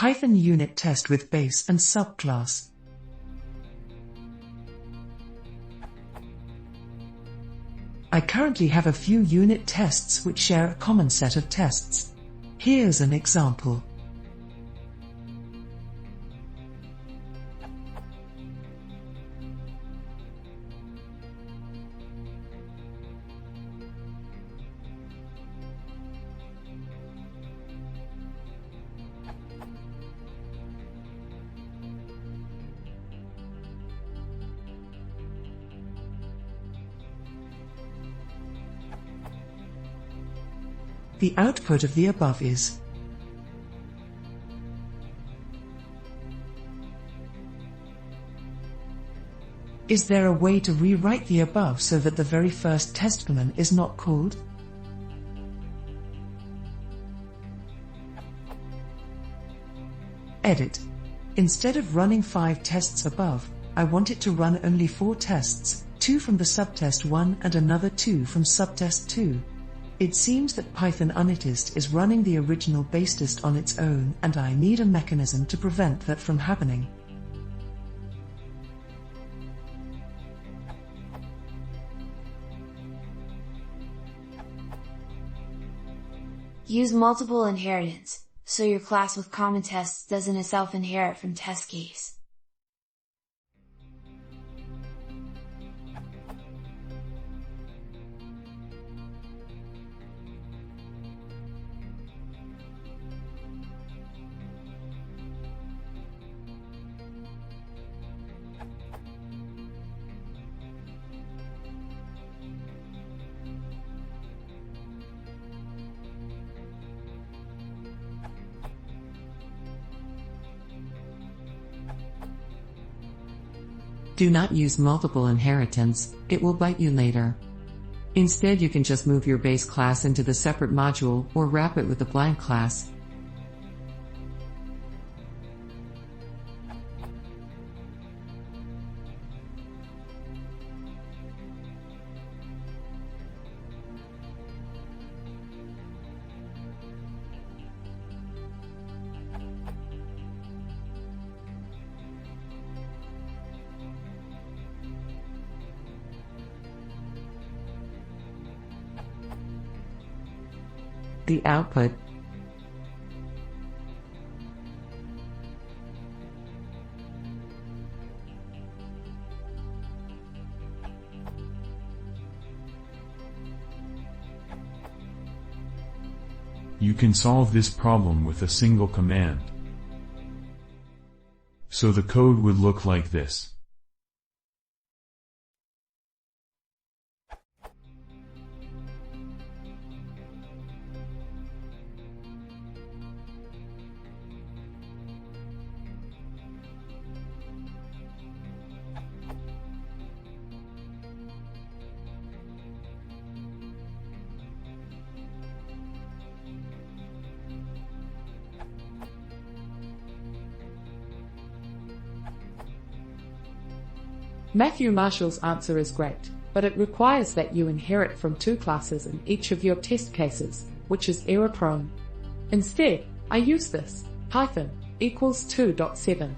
Python unit test with base and subclass. I currently have a few unit tests which share a common set of tests. Here's an example. The output of the above is Is there a way to rewrite the above so that the very first test command is not called? Edit. Instead of running 5 tests above, I want it to run only 4 tests, 2 from the subtest 1 and another 2 from subtest 2. It seems that Python unittest is running the original base test on its own, and I need a mechanism to prevent that from happening. Use multiple inheritance, so your class with common tests doesn't itself inherit from test keys. Do not use multiple inheritance, it will bite you later. Instead, you can just move your base class into the separate module or wrap it with a blank class. The output. You can solve this problem with a single command. So the code would look like this. Matthew Marshall's answer is great, but it requires that you inherit from 2 classes in each of your test cases, which is error-prone. Instead, I use this, Python equals 2.7.